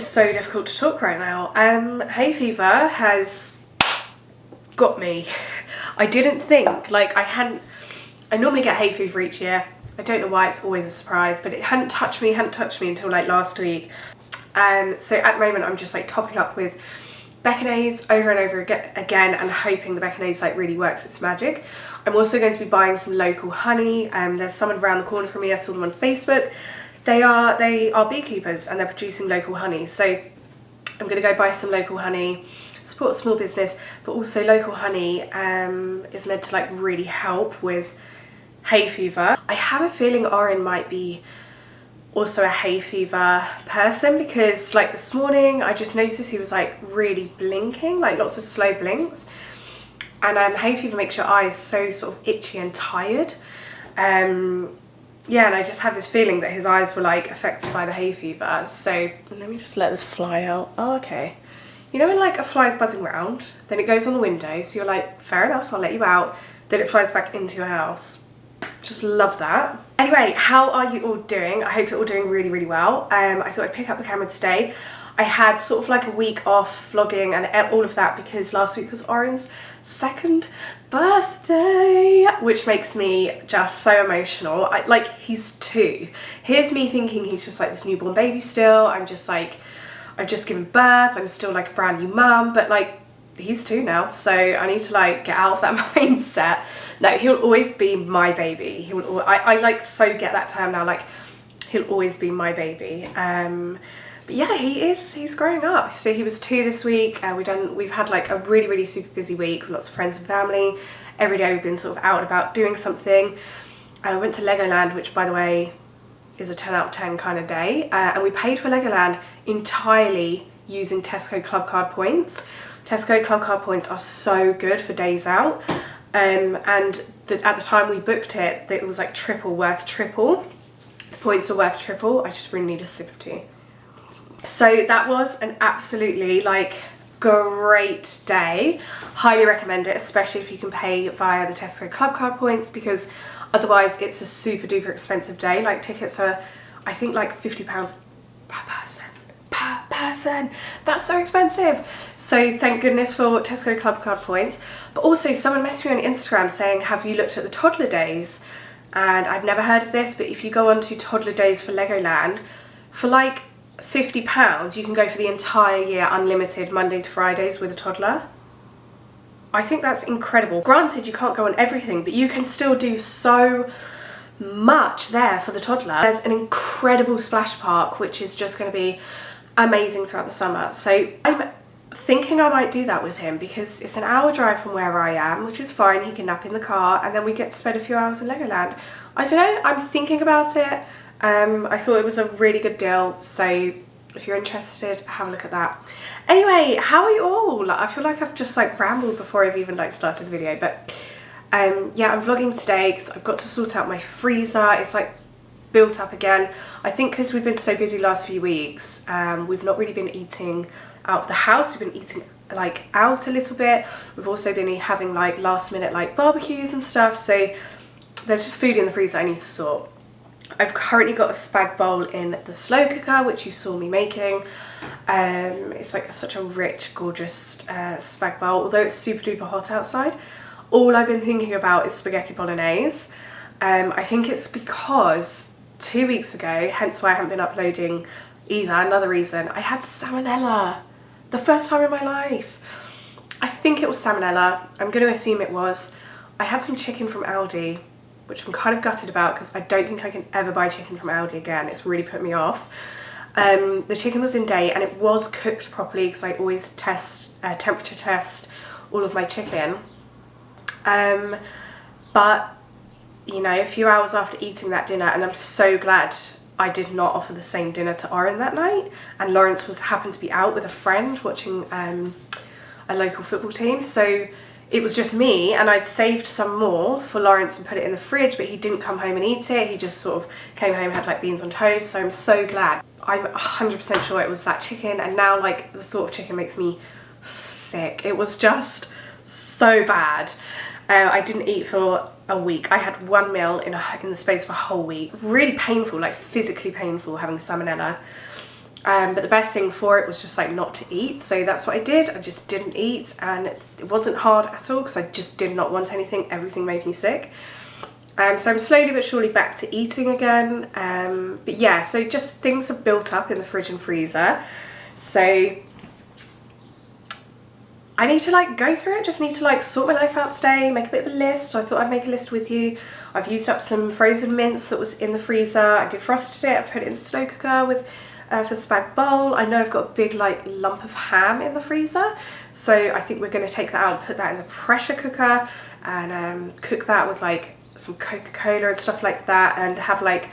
It's so difficult to talk right now. Hay fever has got me. I didn't think, like I normally get hay fever each year. I don't know why, it's always a surprise, but it hadn't touched me until like last week. So at the moment I'm just like topping up with Becanaise over and over again and hoping the Becanaise like really works its magic. I'm also going to be buying some local honey. There's someone around the corner from me, I saw them on Facebook. They are beekeepers and they're producing local honey. So I'm going to go buy some local honey, support a small business, but also local honey is meant to like really help with hay fever. I have a feeling Oren might be also a hay fever person because like this morning I just noticed he was like really blinking, like lots of slow blinks, and hay fever makes your eyes so sort of itchy and tired. Yeah, and I just had this feeling that his eyes were like affected by the hay fever. So let me just let this fly out. Oh, okay. You know when like a fly's buzzing around, then it goes on the window, so you're like, fair enough, I'll let you out, then it flies back into your house. Just love that. Anyway, how are you all doing? I hope you're all doing really, really well. I thought I'd pick up the camera today. I had sort of like a week off vlogging and all of that because last week was Oren's 2nd birthday, which makes me just so emotional. Like, he's 2. Here's me thinking he's just like this newborn baby still. I'm just like, I've just given birth. I'm still like a brand new mum, but like, he's 2 now, so I need to like get out of that mindset. No, he'll always be my baby. He will. I like so get that term now. Like, he'll always be my baby. But yeah, he's growing up. So he was 2 this week. We've had like a really, really super busy week with lots of friends and family. Every day we've been sort of out and about doing something. I went to Legoland, which by the way is a 10 out of 10 kind of day. And we paid for Legoland entirely using Tesco Club Card points. Tesco Club Card points are so good for days out. And at the time we booked it, it was like worth triple. The points are worth triple. I just really need a sip of tea. So that was an absolutely like great day. Highly recommend it, especially if you can pay via the Tesco Club Card points, because otherwise it's a super duper expensive day. Like, tickets are, I think, like £50 per person. That's so expensive. So thank goodness for Tesco Club Card points. But also someone messaged me on Instagram saying, have you looked at the toddler days? And I'd never heard of this, but if you go on to toddler days for Legoland, for like £50 you can go for the entire year unlimited Monday to Fridays with a toddler. I think that's incredible. Granted, you can't go on everything, but you can still do so much there for the toddler. There's an incredible splash park which is just going to be amazing throughout the summer. So I'm thinking I might do that with him because it's an hour drive from where I am, which is fine. He can nap in the car and then we get to spend a few hours in Legoland. I don't know, I'm thinking about it. I thought it was a really good deal, so if you're interested, have a look at that. Anyway, how are you all? I feel like I've just like rambled before I've even like started the video, but yeah, I'm vlogging today because I've got to sort out my freezer. It's like built up again. I think because we've been so busy last few weeks, we've not really been eating out of the house. We've been eating like out a little bit. We've also been having like last minute like barbecues and stuff, so there's just food in the freezer I need to sort. I've currently got a spag bowl in the slow cooker, which you saw me making. It's like such a rich, gorgeous spag bowl, although it's super duper hot outside. All I've been thinking about is spaghetti bolognese. I think it's because 2 weeks ago, hence why I haven't been uploading either, another reason, I had salmonella. The first time in my life. I think it was salmonella. I'm going to assume it was. I had some chicken from Aldi, which I'm kind of gutted about because I don't think I can ever buy chicken from Aldi again. It's really put me off. The chicken was in date and it was cooked properly because I always temperature test all of my chicken. But, you know, a few hours after eating that dinner, and I'm so glad I did not offer the same dinner to Oren that night, and Lawrence happened to be out with a friend watching a local football team, so it was just me, and I'd saved some more for Lawrence and put it in the fridge, but he didn't come home and eat it. He just sort of came home, had like beans on toast, so I'm so glad. I'm 100% sure it was that chicken, and now like the thought of chicken makes me sick. It was just so bad. I didn't eat for a week. I had one meal in the space of a whole week. Really painful, like physically painful, having salmonella. But the best thing for it was just like not to eat. So that's what I did. I just didn't eat, and it wasn't hard at all because I just did not want anything. Everything made me sick. So I'm slowly but surely back to eating again. But yeah, so just things have built up in the fridge and freezer. So I need to like go through it, just need to like sort my life out today, make a bit of a list. I thought I'd make a list with you. I've used up some frozen mince that was in the freezer. I defrosted it, I put it in the slow cooker with for spag bowl. I know I've got a big like lump of ham in the freezer, so I think we're going to take that out and put that in the pressure cooker and cook that with like some Coca-Cola and stuff like that, and have like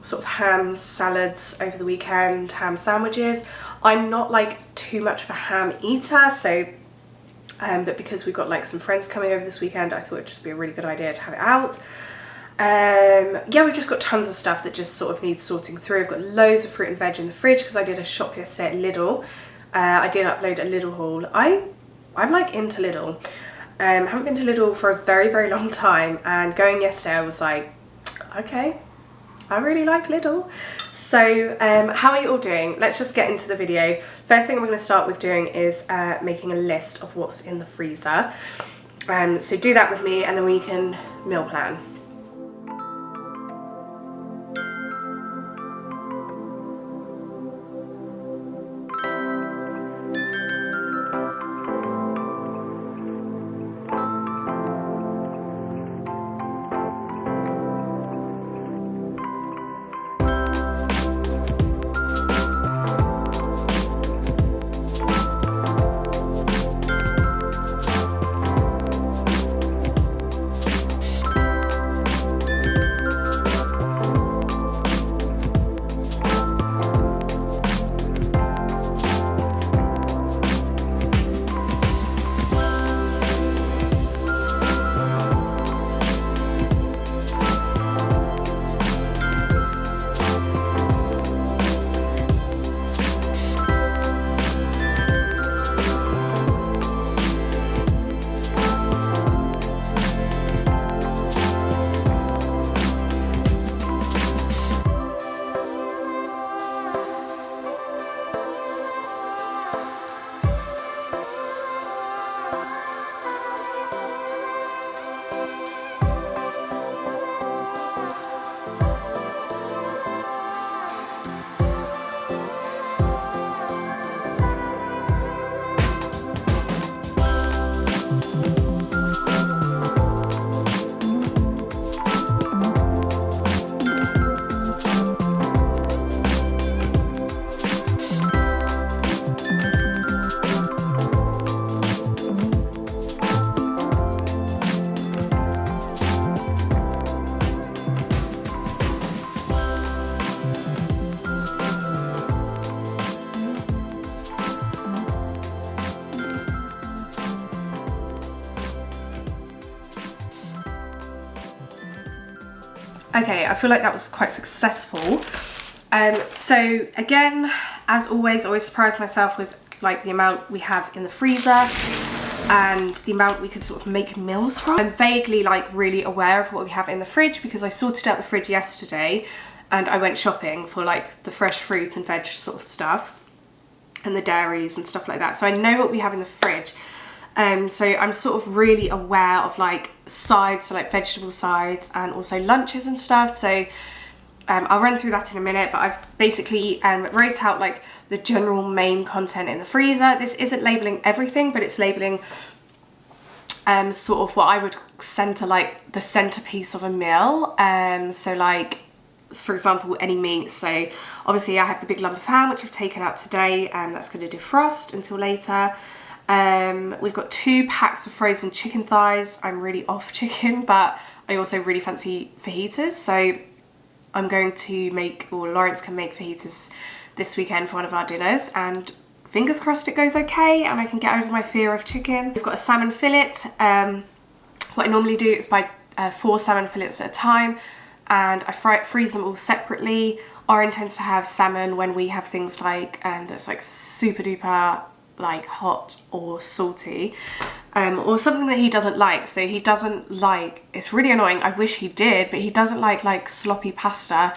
sort of ham salads over the weekend, ham sandwiches. I'm not like too much of a ham eater, so but because we've got like some friends coming over this weekend, I thought it'd just be a really good idea to have it out. Yeah, we've just got tons of stuff that just sort of needs sorting through. I've got loads of fruit and veg in the fridge because I did a shop yesterday at Lidl. I did upload a Lidl haul. I'm like into Lidl. Haven't been to Lidl for a very, very long time, and going yesterday I was like, okay, I really like Lidl. So how are you all doing? Let's just get into the video. First thing I'm going to start with doing is making a list of what's in the freezer. So do that with me and then we can meal plan. Okay, I feel like that was quite successful. So again, as always, I always surprise myself with like the amount we have in the freezer and the amount we could sort of make meals from. I'm vaguely like really aware of what we have in the fridge because I sorted out the fridge yesterday and I went shopping for like the fresh fruit and veg sort of stuff and the dairies and stuff like that. So I know what we have in the fridge. So I'm sort of really aware of like sides, so like vegetable sides and also lunches and stuff. So I'll run through that in a minute, but I've basically wrote out like the general main content in the freezer. This isn't labeling everything, but it's labeling sort of what I would center like the centerpiece of a meal. So like, for example, any meat. So obviously I have the big lump of ham, which I've taken out today, and that's going to defrost until later. We've got 2 packs of frozen chicken thighs. I'm really off chicken, but I also really fancy fajitas. So I'm going to make, or Lawrence can make fajitas this weekend for one of our dinners, and fingers crossed it goes okay and I can get over my fear of chicken. We've got a salmon fillet. What I normally do is buy 4 salmon fillets at a time, and I freeze them all separately. Oren tends to have salmon when we have things like that's like super duper like hot or salty, or something that he doesn't like. So he doesn't like, it's really annoying, I wish he did, but he doesn't like sloppy pasta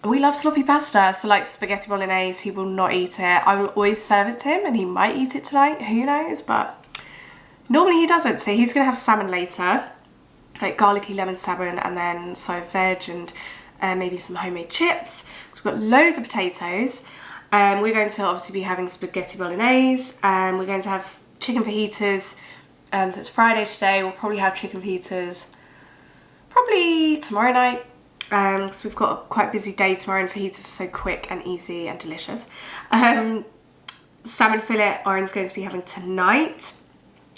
we love sloppy pasta, so like spaghetti bolognese, he will not eat it. I will always serve it to him and he might eat it tonight, who knows, but normally he doesn't. So he's gonna have salmon later, like garlicky lemon salmon, and then side veg and maybe some homemade chips. So we've got loads of potatoes. We're going to obviously be having spaghetti bolognese, and we're going to have chicken fajitas. So it's Friday today, we'll probably have chicken fajitas probably tomorrow night. Because we've got a quite busy day tomorrow, and fajitas are so quick and easy and delicious. Salmon fillet Oren's going to be having tonight.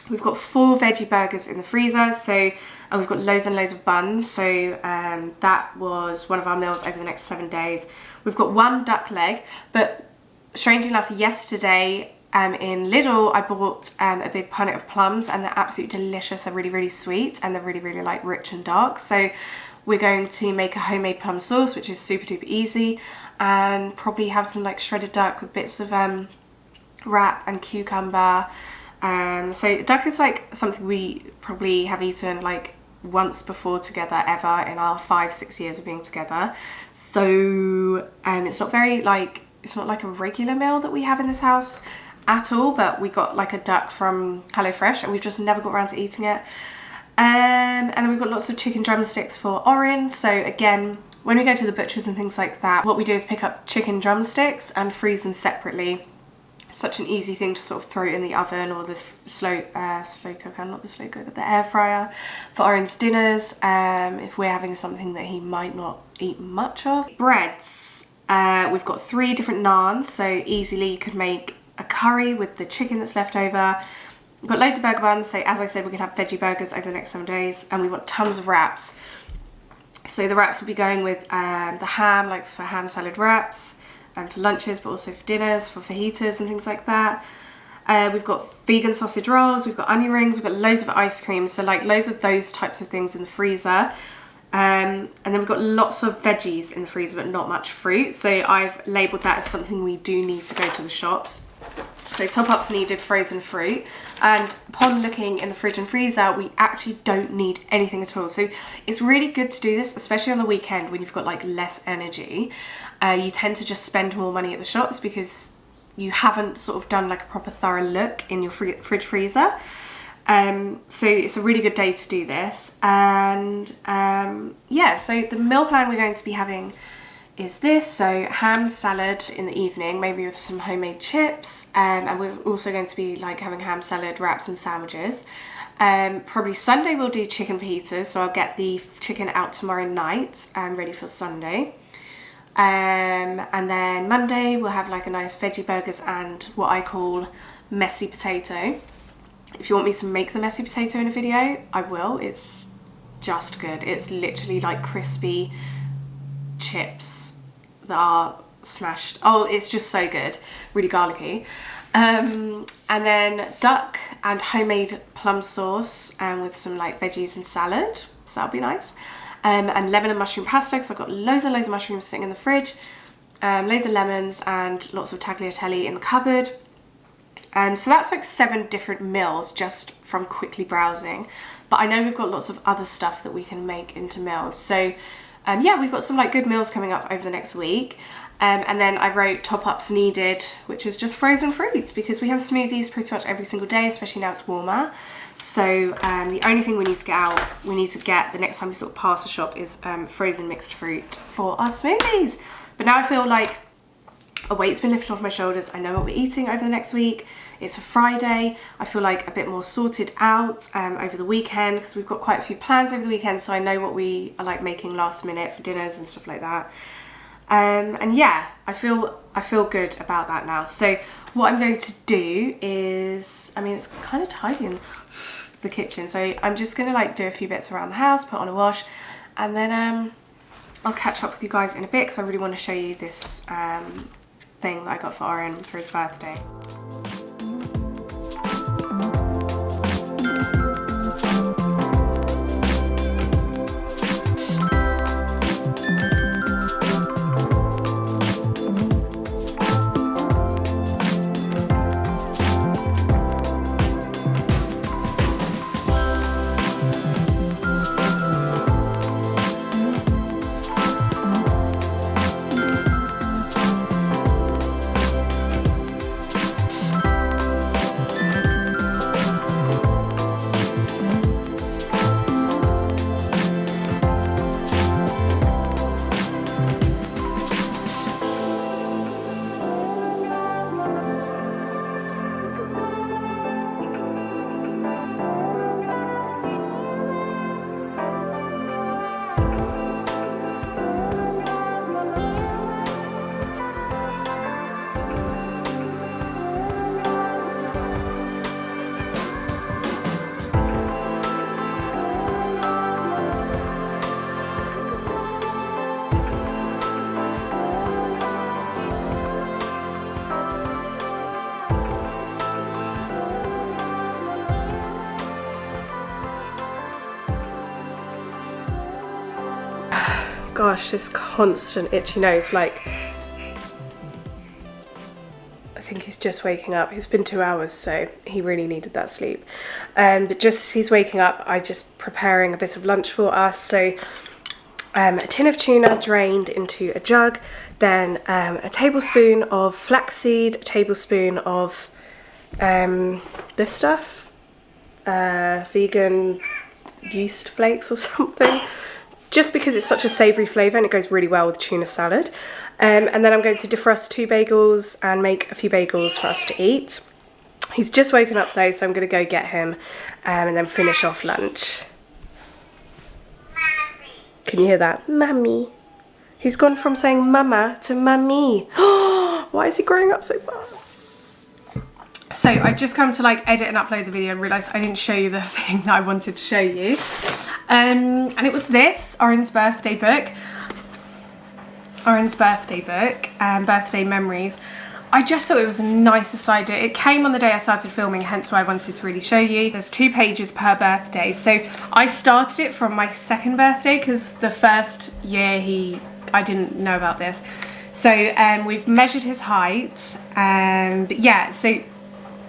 We've got 4 veggie burgers in the freezer, and we've got loads and loads of buns. So that was one of our meals over the next 7 days. We've got 1 duck leg, but strangely enough, yesterday in Lidl, I bought a big punnet of plums, and they're absolutely delicious. They're really, really sweet, and they're really, really like rich and dark. So we're going to make a homemade plum sauce, which is super duper easy, and probably have some like shredded duck with bits of wrap and cucumber. So duck is like something we probably have eaten like once before together ever in our 5-6 years of being together. So it's not very like, it's not like a regular meal that we have in this house at all, but we got like a duck from HelloFresh and we've just never got around to eating it. And then we've got lots of chicken drumsticks for Oren. So again, when we go to the butchers and things like that, what we do is pick up chicken drumsticks and freeze them separately. It's such an easy thing to sort of throw in the oven or the slow cooker, not the slow cooker, the air fryer for Oren's dinners, if we're having something that he might not eat much of. Breads, we've got 3 different naans, so easily you could make a curry with the chicken that's left over. We've got loads of burger buns, so as I said, we're going to have veggie burgers over the next 7 days, and we've got tons of wraps. So the wraps will be going with the ham, like for ham salad wraps, and for lunches, but also for dinners, for fajitas and things like that. We've got vegan sausage rolls, we've got onion rings, we've got loads of ice cream, so like loads of those types of things in the freezer. And then we've got lots of veggies in the freezer, but not much fruit. So I've labelled that as something we do need to go to the shops. So top-ups needed frozen fruit, and upon looking in the fridge and freezer, we actually don't need anything at all. So it's really good to do this, especially on the weekend when you've got like less energy. You tend to just spend more money at the shops because you haven't sort of done like a proper thorough look in your fridge freezer. So it's a really good day to do this. And yeah, so the meal plan we're going to be having is this. So ham salad in the evening, maybe with some homemade chips, and we're also going to be like having ham salad wraps and sandwiches. Probably Sunday we'll do chicken fajitas, so I'll get the chicken out tomorrow night and ready for Sunday. And then Monday we'll have like a nice veggie burgers and what I call messy potato. If you want me to make the messy potato in a video, I will. It's just good. It's literally like crispy chips that are smashed. Oh, it's just so good. Really garlicky. And then duck and homemade plum sauce, and with some like veggies and salad. So that'll be nice. And lemon and mushroom pasta, because I've got loads and loads of mushrooms sitting in the fridge. Loads of lemons and lots of tagliatelle in the cupboard. So that's like 7 different meals just from quickly browsing. But I know we've got lots of other stuff that we can make into meals. So yeah, we've got some like good meals coming up over the next week. And then I wrote top-ups needed, which is just frozen fruits, because we have smoothies pretty much every single day, especially now it's warmer. So the only thing we need to get the next time we sort of pass the shop is frozen mixed fruit for our smoothies. But now I feel like a weight's been lifted off my shoulders. I know what we're eating over the next week. It's a Friday. I feel like a bit more sorted out over the weekend, because we've got quite a few plans over the weekend, so I know what we are like making last minute for dinners and stuff like that. And yeah, I feel good about that now. So what I'm going to do is, I mean, it's kind of tidy in the kitchen, so I'm just gonna like do a few bits around the house, put on a wash, and then I'll catch up with you guys in a bit, because I really want to show you this thing that I got for Oren for his birthday. gosh, this constant itchy nose. Like, I think he's just waking up. It's been 2 hours, so he really needed that sleep. But just as he's waking up, I'm just preparing a bit of lunch for us. So a tin of tuna drained into a jug, then a tablespoon of flaxseed, a tablespoon of this stuff, vegan yeast flakes or something, just because it's such a savoury flavour and it goes really well with tuna salad. And then I'm going to defrost 2 bagels and make a few bagels for us to eat. He's just woken up though, so I'm going to go get him and then finish off lunch. Can you hear that? Mummy. He's gone from saying mama to mummy. Why is he growing up so fast? So I just come to like edit and upload the video and realised I didn't show you the thing that I wanted to show you. And it was this, Oren's birthday book. Oren's birthday book and birthday memories. I just thought it was the nicest idea. It came on the day I started filming, hence why I wanted to really show you. There's 2 pages per birthday. So I started it from my 2nd birthday because the first year I didn't know about this. So we've measured his height. But yeah, so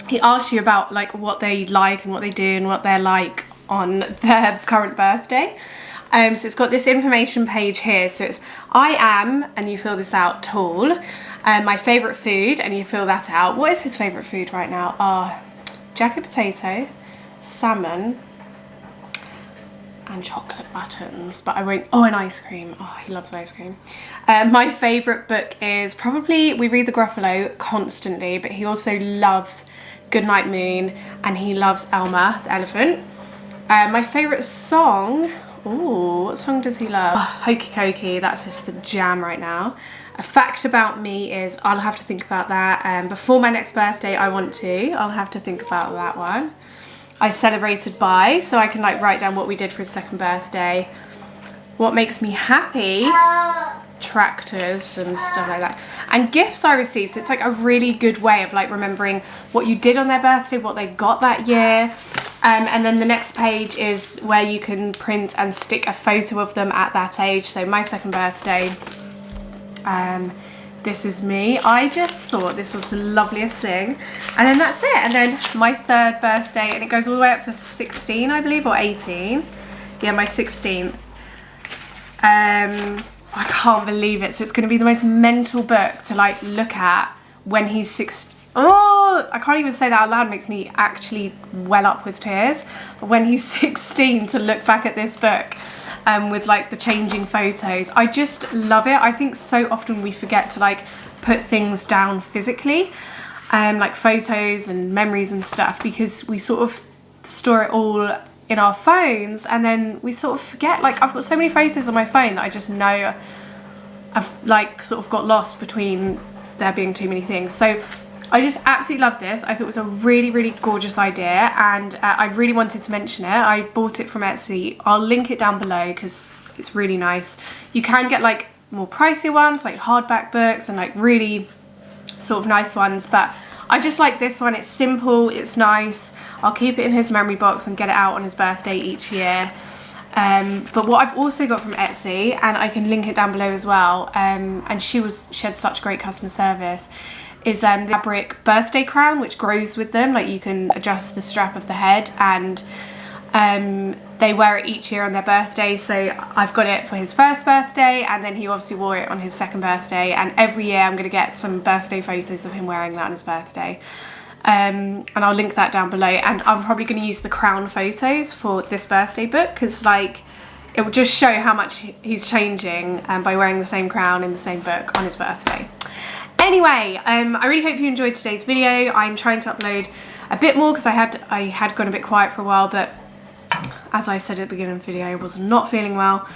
he asks you about like what they like and what they do and what they're like on their current birthday. So it's got this information page here. So it's I am, and you fill this out, tall. My favourite food, and you fill that out. What is his favourite food right now? Jacket potato, salmon, and chocolate buttons. But I won't. Oh, and ice cream. Oh, he loves ice cream. My favourite book is probably, we read the Gruffalo constantly, but he also loves Goodnight Moon, and he loves Elmer the elephant. My favourite song. Oh, what song does he love? Hokey Cokey, that's just the jam right now. A fact about me is, I'll have to think about that. Before my next birthday, I'll have to think about that one. I celebrated by, so I can like write down what we did for his 2nd birthday. What makes me happy? Tractors and stuff like that. And gifts I received, so it's like a really good way of like remembering what you did on their birthday, what they got that year. And then the next page is where you can print and stick a photo of them at that age. So my 2nd birthday, this is me. I just thought this was the loveliest thing. And then that's it. And then my 3rd birthday, and it goes all the way up to 16, I believe, or 18. Yeah, my 16th. I can't believe it. So it's going to be the most mental book to like look at when he's 16. Oh, I can't even say that out loud. It makes me actually well up with tears. But when he's 16, to look back at this book with like the changing photos, I just love it. I think so often we forget to like put things down physically, like photos and memories and stuff, because we sort of store it all in our phones, and then we sort of forget. Like, I've got so many photos on my phone that I just know I've like sort of got lost between there being too many things. So I just absolutely love this. I thought it was a really, really gorgeous idea, and I really wanted to mention it. I bought it from Etsy. I'll link it down below because it's really nice. You can get like more pricey ones, like hardback books, and like really sort of nice ones, but I just like this one. It's simple, it's nice. I'll keep it in his memory box and get it out on his birthday each year. But what I've also got from Etsy, and I can link it down below as well, and she had such great customer service, is the fabric birthday crown, which grows with them. Like, you can adjust the strap of the head, and they wear it each year on their birthday. So I've got it for his 1st birthday, and then he obviously wore it on his 2nd birthday, and every year I'm going to get some birthday photos of him wearing that on his birthday. And I'll link that down below, and I'm probably going to use the crown photos for this birthday book, because like it will just show how much he's changing by wearing the same crown in the same book on his birthday. Anyway, I really hope you enjoyed today's video. I'm trying to upload a bit more because I had gone a bit quiet for a while, but as I said at the beginning of the video, I was not feeling well.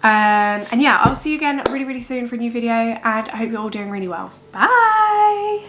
And yeah, I'll see you again really, really soon for a new video, and I hope you're all doing really well. Bye!